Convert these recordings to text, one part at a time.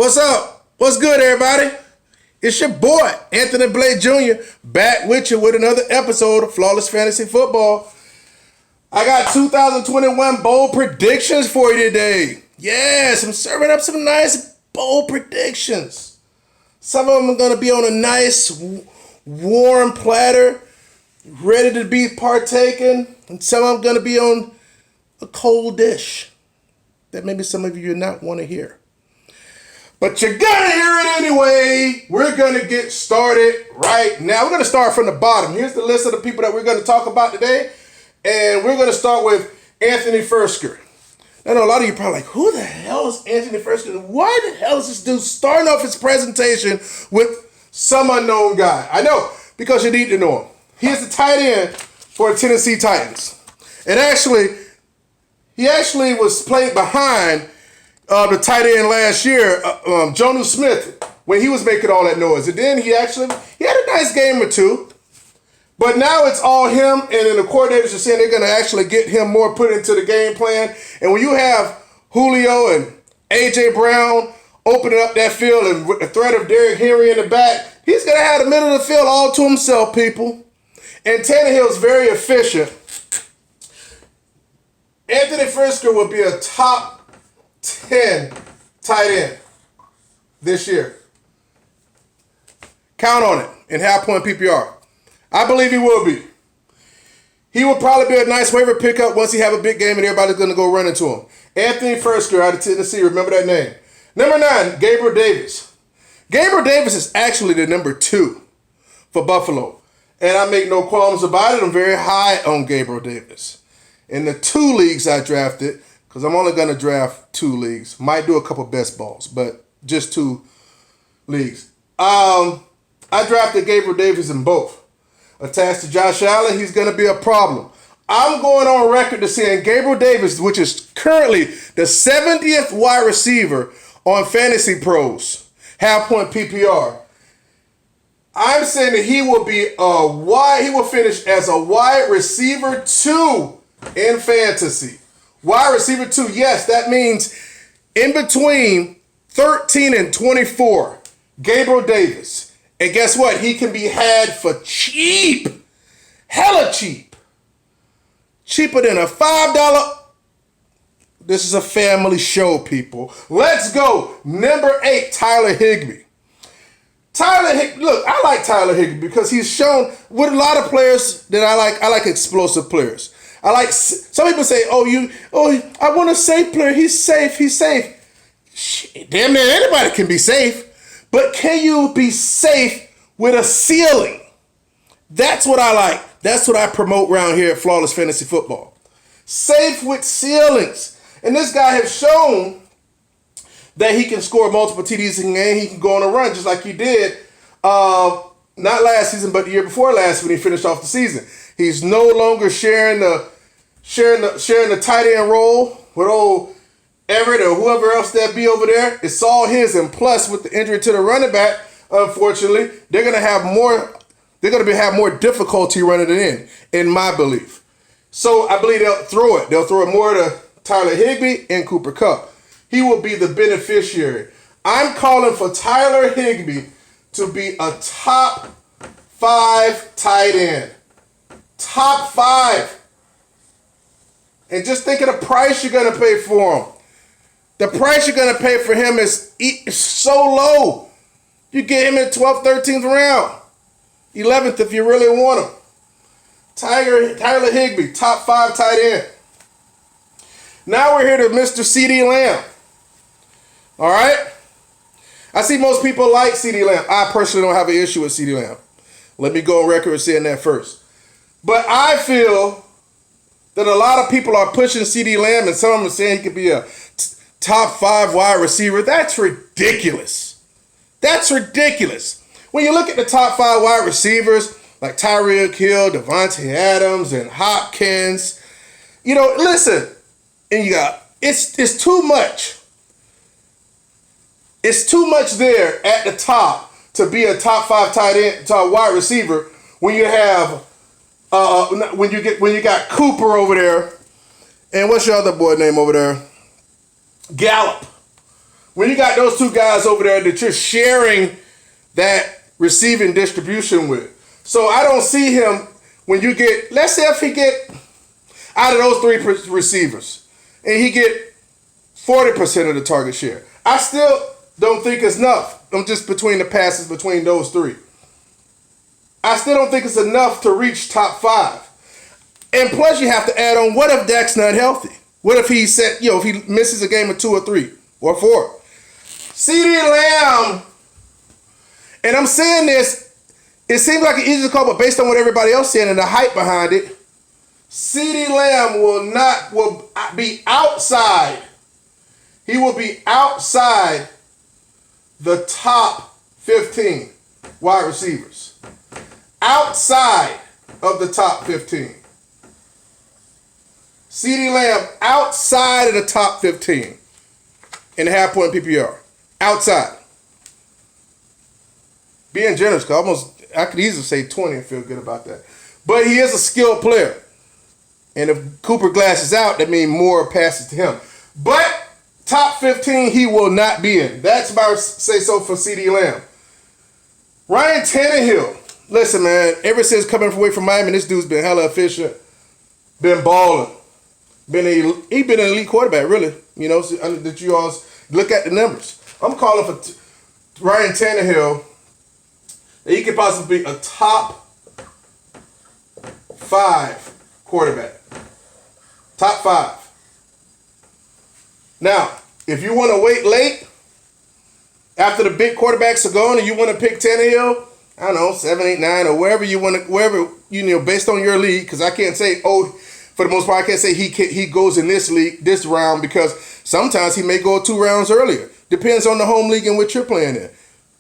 What's up? What's good, everybody? It's your boy, Anthony Blake Jr., back with you with another episode of Flawless Fantasy Football. I got 2021 bold predictions for you today. Yes, I'm serving up some nice bold predictions. Some of them are going to be on a nice, warm platter, ready to be partaken, and some of them are going to be on a cold dish that maybe some of you do not want to hear. But you're going to hear it anyway. We're going to get started right now. We're going to start from the bottom. Here's the list of the people that we're going to talk about today. And we're going to start with Anthony Frisker. I know a lot of you are probably like, who the hell is Anthony Frisker? Why the hell is this dude starting off his presentation with some unknown guy? I know, because you need to know him. He is the tight end for the Tennessee Titans. And he actually was played behind the tight end last year, Jonnu Smith, when he was making all that noise. And then he had a nice game or two. But now it's all him, and then the coordinators are saying they're going to actually get him more put into the game plan. And when you have Julio and A.J. Brown opening up that field and with the threat of Derrick Henry in the back, he's going to have the middle of the field all to himself, people. And Tannehill's very efficient. Anthony Frisker will be a top 10 tight end this year. Count on it in half-point PPR. I believe he will be. He will probably be a nice waiver pickup once he have a big game and everybody's going to go run into him. Anthony Frisker out of Tennessee, remember that name. Number 9, Gabriel Davis. Gabriel Davis is actually the number 2 for Buffalo. And I make no qualms about it. I'm very high on Gabriel Davis. In the 2 leagues I drafted, because I'm only going to draft 2 leagues. Might do a couple best balls, but just 2 leagues. I drafted Gabriel Davis in both. Attached to Josh Allen, he's going to be a problem. I'm going on record to saying Gabriel Davis, which is currently the 70th wide receiver on Fantasy Pros, half-point PPR. I'm saying that he will finish as a wide receiver 2 in fantasy. Wide receiver 2, yes, that means in between 13 and 24, Gabriel Davis. And guess what? He can be had for cheap. Hella cheap. Cheaper than a $5. This is a family show, people. Let's go. Number 8, Tyler Higby. Look, I like Tyler Higby because he's shown with a lot of players that I like explosive players. Some people say, I want a safe player. He's safe. Shit, damn near anybody can be safe. But can you be safe with a ceiling? That's what I like. That's what I promote around here at Flawless Fantasy Football. Safe with ceilings. And this guy has shown that he can score multiple TDs in a game. He can go on a run just like he did, not last season, but the year before last when he finished off the season. He's no longer sharing the tight end role with old Everett or whoever else that be over there. It's all his, and plus with the injury to the running back, unfortunately, they're gonna have more difficulty running it in my belief. So I believe they'll throw it more to Tyler Higby and Cooper Kupp. He will be the beneficiary. I'm calling for Tyler Higby to be a top 5 tight end. Top 5. And just think of the price you're gonna pay for him. The price you're going to pay for him is so low. You get him in 12th, 13th round. 11th if you really want him. Tyler Higby, top 5 tight end. Now we're here to Mr. CeeDee Lamb. All right? I see most people like CeeDee Lamb. I personally don't have an issue with CeeDee Lamb. Let me go on record with saying that first. But I feel that a lot of people are pushing CeeDee Lamb, and some of them are saying he could be a top 5 wide receiver. That's ridiculous. That's ridiculous. When you look at the top 5 wide receivers, like Tyreek Hill, Devontae Adams, and Hopkins, listen, and you got, it's too much. It's too much there at the top to be a top 5 tight end, top wide receiver when you have, when you got Cooper over there, and what's your other boy name over there? Gallup. When you got those two guys over there that you're sharing that receiving distribution with. So I don't see him when you get, let's say if he get out of those three receivers and he get 40% of the target share. I still don't think it's enough. I'm just between the passes between those three. I still don't think it's enough to reach top 5. And plus you have to add on, what if Dak's not healthy? What if he said, if he misses a game of 2 or 3 or 4? CeeDee Lamb, and I'm saying this, it seems like an easy call, but based on what everybody else said and the hype behind it, CeeDee Lamb will be outside. He will be outside the top 15 wide receivers. Outside of the top 15. CeeDee Lamb outside of the top 15 in the half-point PPR. Outside. Being generous, because I could easily say 20 and feel good about that. But he is a skilled player. And if Cooper Glass is out, that means more passes to him. But top 15, he will not be in. That's my say-so for CeeDee Lamb. Ryan Tannehill. Listen, man, ever since coming away from Miami, this dude's been hella efficient. Been balling. He been an elite quarterback, really. That you all look at the numbers. I'm calling for Ryan Tannehill. He could possibly be a top 5 quarterback. Top 5. Now, if you want to wait late, after the big quarterbacks are gone and you want to pick Tannehill, I don't know, 7, 8, 9, or wherever you want to, based on your league, because I can't say, for the most part, I can't say he goes in this league, this round, because sometimes he may go 2 rounds earlier. Depends on the home league in which you're playing in.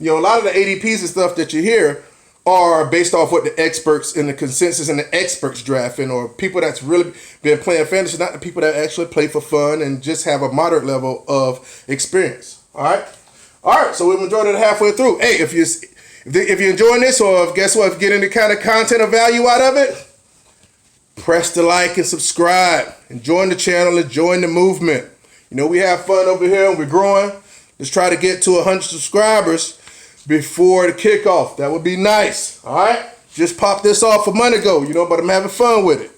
A lot of the ADPs and stuff that you hear are based off what the experts and the consensus and the experts drafting, or people that's really been playing fantasy, not the people that actually play for fun and just have a moderate level of experience. All right. So we're majority of halfway through. Hey, if you're enjoying this, or guess what, if you're getting the kind of content or value out of it, press the like and subscribe and join the channel and join the movement. We have fun over here and we're growing. Let's try to get to 100 subscribers before the kickoff. That would be nice. All right. Just popped this off a month ago, but I'm having fun with it.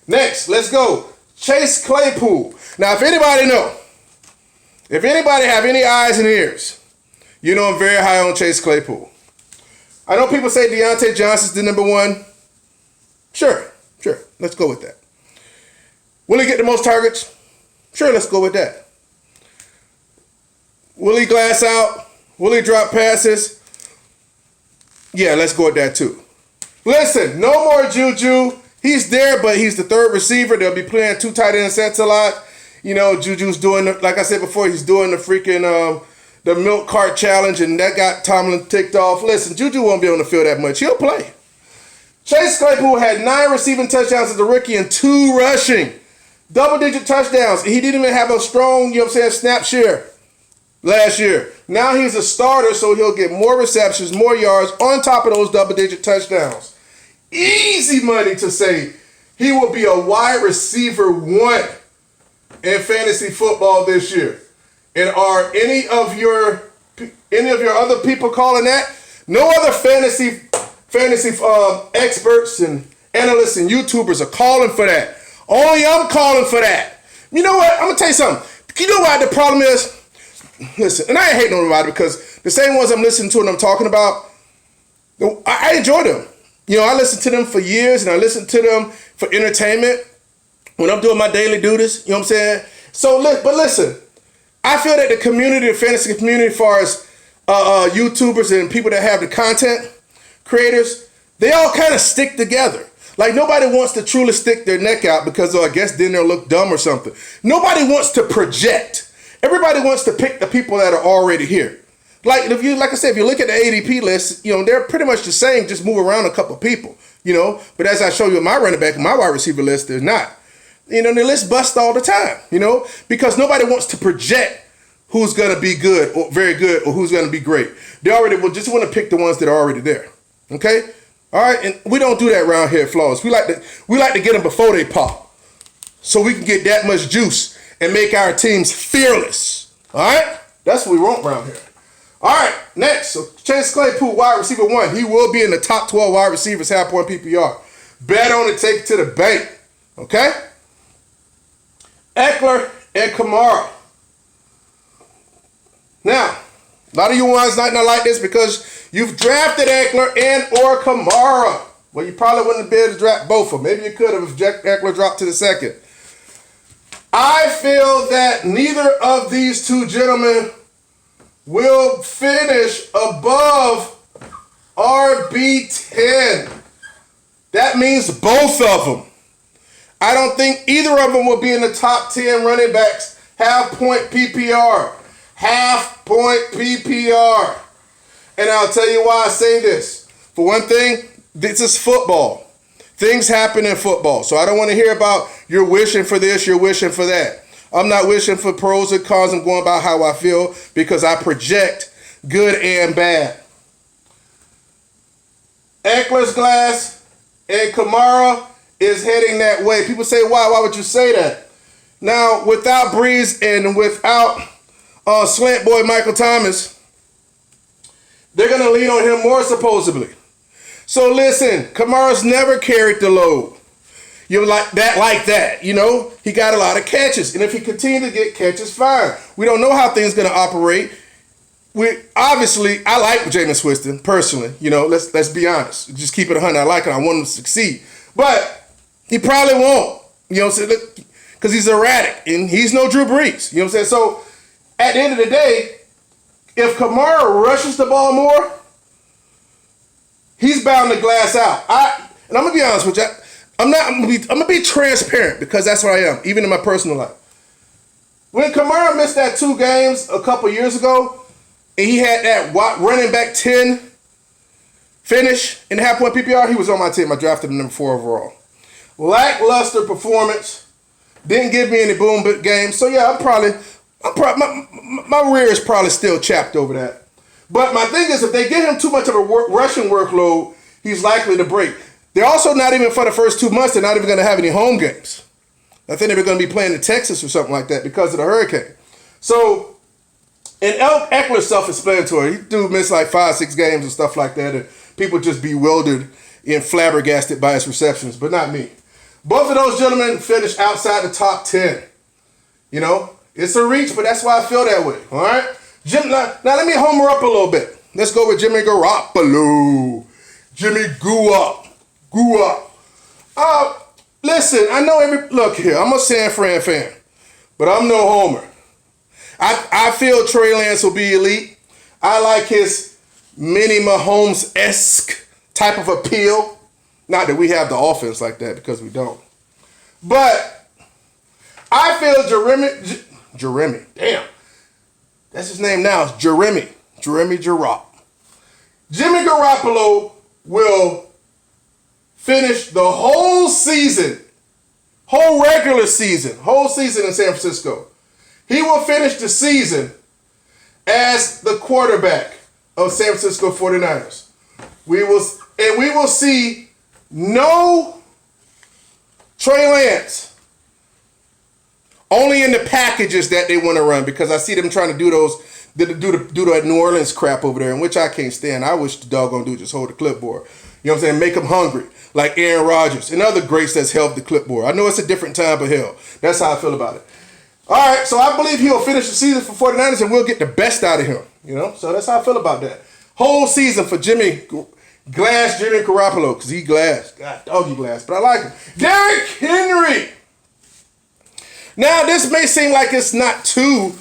Next, let's go. Chase Claypool. Now, if anybody have any eyes and ears, I'm very high on Chase Claypool. I know people say Deontay Johnson's the number 1. Sure. Let's go with that. Will he get the most targets? Sure, let's go with that. Will he glass out? Will he drop passes? Yeah, let's go with that too. Listen, no more Juju. He's there, but he's the 3rd receiver. They'll be playing 2 tight end sets a lot. Juju's doing, like I said before, he's doing the freaking the milk cart challenge, and that got Tomlin ticked off. Listen, Juju won't be on the field that much. He'll play. Chase Claypool had 9 receiving touchdowns as a rookie and 2 rushing. Double-digit touchdowns. He didn't even have a strong, snap share last year. Now he's a starter, so he'll get more receptions, more yards on top of those double-digit touchdowns. Easy money to say he will be a wide receiver 1 in fantasy football this year. And are any of your other people calling that? No other fantasy experts and analysts and YouTubers are calling for that. Only I'm calling for that. You know what? I'm going to tell you something. You know what the problem is? Listen, and I ain't hating on nobody, because the same ones I'm listening to and I'm talking about, I enjoy them. I listen to them for years, and I listen to them for entertainment when I'm doing my daily duties. You know what I'm saying? But listen, I feel that the community, the fantasy community, as far as YouTubers and people that have the content creators, they all kind of stick together. Like, nobody wants to truly stick their neck out because, I guess then they'll look dumb or something. Nobody wants to project. Everybody wants to pick the people that are already here. Like I said, if you look at the ADP list, they're pretty much the same, just move around a couple people, But as I show you my running back, my wide receiver list, they're not. The list busts all the time, because nobody wants to project who's going to be good or very good or who's going to be great. They already will just want to pick the ones that are already there. Okay? All right? And we don't do that around here at Flawless. We like to get them before they pop, so we can get that much juice and make our teams fearless. All right? That's what we want around here. All right, next. So Chase Claypool, wide receiver 1. He will be in the top 12 wide receivers, half-point PPR. Bet on it, take it to the bank. Okay? Eckler and Kamara. Now, a lot of you ones might not like this because you've drafted Eckler and or Kamara. Well, you probably wouldn't have been able to draft both of them. Maybe you could have if Eckler dropped to the second. I feel that neither of these two gentlemen will finish above RB10. That means both of them. I don't think either of them will be in the top 10 running backs. Half-point PPR. Half-point PPR. And I'll tell you why I say this. For one thing, this is football. Things happen in football. So I don't want to hear about you're wishing for this, you're wishing for that. I'm not wishing for pros and cons. I'm going by how I feel because I project good and bad. Eckler's glass and Kamara is heading that way. People say, why? Why would you say that? Now, without Breeze and without slant boy Michael Thomas, they're going to lean on him more supposedly. So listen, Kamara's never carried the load. You like that, you know? He got a lot of catches. And if he continues to get catches, fine. We don't know how things going to operate. I like Jameis Winston, personally. You know, let's be honest. Just keep it 100. I like him. I want him to succeed. But he probably won't. You know what I'm saying? Because he's erratic. And he's no Drew Brees. You know what I'm saying? So, at the end of the day, if Kamara rushes the ball more, he's bound to glass out. And I'm going to be honest with you. I'm going to be transparent because that's what I am, even in my personal life. When Kamara missed that 2 games a couple years ago, and he had that running back 10 finish in the half-point PPR, he was on my team. I drafted him number 4 overall. Lackluster performance. Didn't give me any boom games. So, yeah, my rear is probably still chapped over that. But my thing is, if they get him too much of a rushing workload, he's likely to break. They're also not even, for the first 2 months, they're not even going to have any home games. I think they're going to be playing in Texas or something like that because of the hurricane. So, and Eckler's self-explanatory. He do miss like 5-6 games and stuff like that, and people just bewildered and flabbergasted by his receptions, but not me. Both of those gentlemen finished outside the top 10. You know, it's a reach, but that's why I feel that way. All right? Now let me homer up a little bit. Let's go with Jimmy Garoppolo. Jimmy Goo up. Listen, I know look here, I'm a San Fran fan, but I'm no homer. I feel Trey Lance will be elite. I like his mini Mahomes-esque type of appeal. Not that we have the offense like that because we don't. But I feel Jeremy, damn. That's his name now. It's Jeremy Garoppolo. Jimmy Garoppolo will finish the whole season, whole season in San Francisco. He will finish the season as the quarterback of San Francisco 49ers. We will see no Trey Lance. Only in the packages that they want to run because I see them trying to do that New Orleans crap over there, in which I can't stand. I wish the doggone dude just hold the clipboard. You know what I'm saying? Make them hungry, like Aaron Rodgers and other greats that's held the clipboard. I know it's a different time, but hell, that's how I feel about it. All right, so I believe he'll finish the season for 49ers and we'll get the best out of him. You know, so that's how I feel about that. Whole season for Jimmy Garoppolo, because he glass. God, doggy glass, but I like him. Derrick Henry. Now, this may seem like it's not too,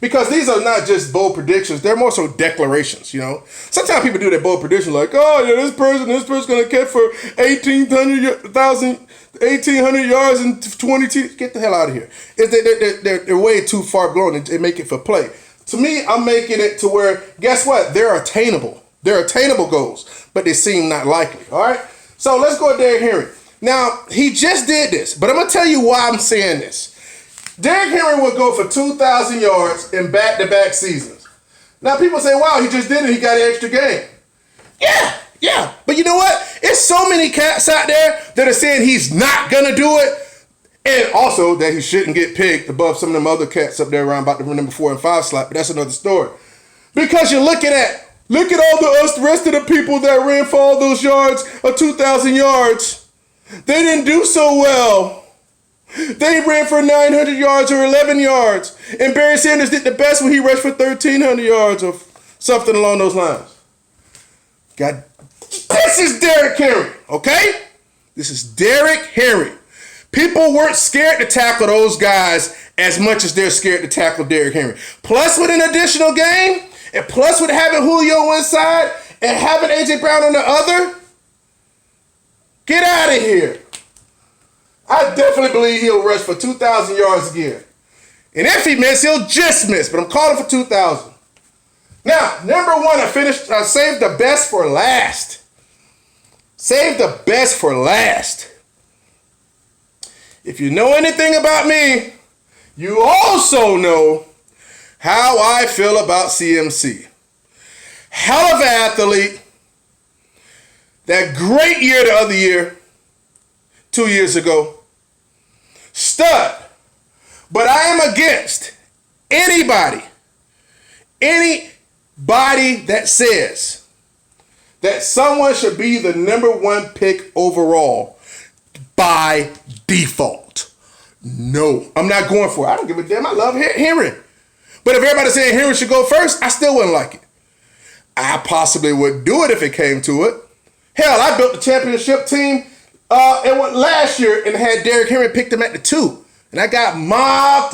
because these are not just bold predictions. They're more so declarations, you know. Sometimes people do their bold prediction like, oh, yeah, this person's going to catch for 1,800 yards and 20 Get the hell out of here. They're way too far blown. They make it for play. To me, I'm making it to where, guess what? They're attainable. They're attainable goals, but they seem not likely, all right? So let's go with Derrick Henry. Now, he just did this, but I'm going to tell you why I'm saying this. Derrick Henry will go for 2,000 yards in back-to-back seasons. Now, people say, wow, he just did it. He got an extra game. Yeah. But you know what? It's so many cats out there that are saying he's not going to do it. And also that he shouldn't get picked above some of them other cats up there around about the number 4 and 5 slot, but that's another story. Because you're looking at, look at all the rest of the people that ran for all those yards or 2,000 yards. They didn't do so well. They ran for 900 yards or 11 yards. And Barry Sanders did the best when he rushed for 1,300 yards or something along those lines. God, this is Derrick Henry, okay? This is Derrick Henry. People weren't scared to tackle those guys as much as they're scared to tackle Derrick Henry. Plus with an additional game, and plus with having Julio on one side and having A.J. Brown on the other, get out of here. I definitely believe he'll rush for 2,000 yards again. And if he misses, he'll just miss, but I'm calling for 2,000. Now, number one, I saved the best for last. Save the best for last. If you know anything about me, you also know how I feel about CMC. Hell of an athlete. That great year the other year, 2 years ago. Stud. But I am against anybody that says that someone should be the number one pick overall by default. No, I'm not going for it. I don't give a damn. I love Henry. But if everybody's saying Henry should go first, I still wouldn't like it. I possibly would do it if it came to it. Hell, I built the championship team and went last year and had Derrick Henry picked him at the 2. And I got mocked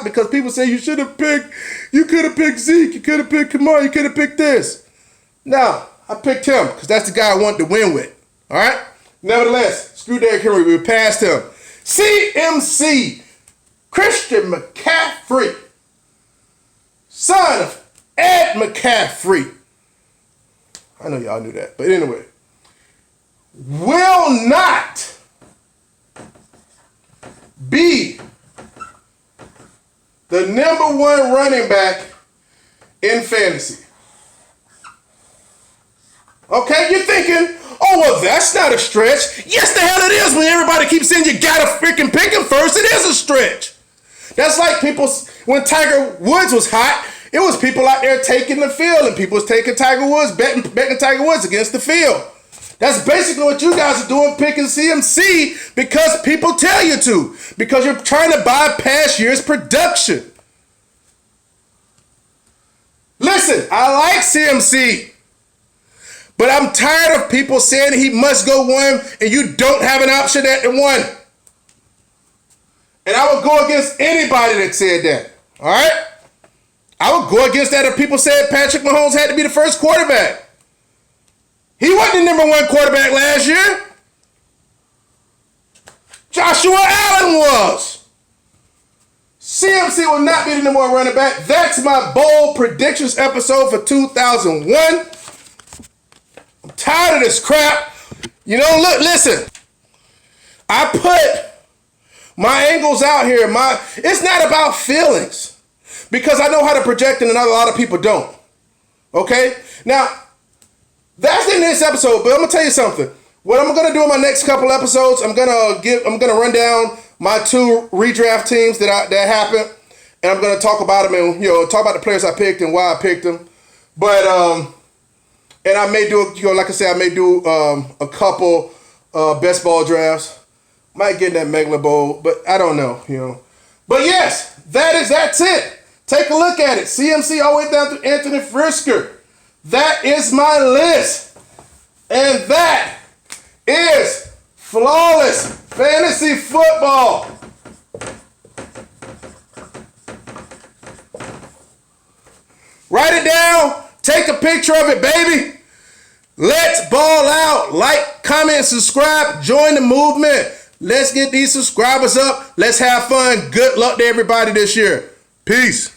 because people say you could have picked Zeke, you could have picked Kamar, you could have picked this. No, I picked him because that's the guy I wanted to win with. All right? Nevertheless, screw Derrick Henry, we passed him. CMC, Christian McCaffrey, son of Ed McCaffrey. I know y'all knew that, but anyway. Will not be the number one running back in fantasy. Okay, you're thinking, oh, well, that's not a stretch. Yes, the hell it is when everybody keeps saying you gotta freaking pick him first. It is a stretch. That's like people, when Tiger Woods was hot, it was people out there taking the field and people was taking Tiger Woods, betting Tiger Woods against the field. That's basically what you guys are doing, picking CMC because people tell you to. Because you're trying to buy past year's production. Listen, I like CMC. But I'm tired of people saying he must go 1 and you don't have an option at the 1. And I would go against anybody that said that. All right? I would go against that if people said Patrick Mahomes had to be the first quarterback. He wasn't the number 1 quarterback last year. Joshua Allen was. CMC will not be the number 1 running back. That's my bold predictions episode for 2001. I'm tired of this crap. You know, look, listen. I put my angles out here. It's not about feelings. Because I know how to project and a lot of people don't. Okay? Now, that's in this episode, but I'm gonna tell you something. What I'm gonna do in my next couple episodes, I'm gonna run down my 2 redraft teams that happened, and I'm gonna talk about them and talk about the players I picked and why I picked them. But and I may do like I said, I may do a couple best ball drafts. Might get in that Megala Bowl, but I don't know, But yes, that's it. Take a look at it. CMC all the way down to Anthony Frisker. That is my list. And that is flawless fantasy football. Write it down. Take a picture of it, baby. Let's ball out. Like, comment, subscribe. Join the movement. Let's get these subscribers up. Let's have fun. Good luck to everybody this year. Peace.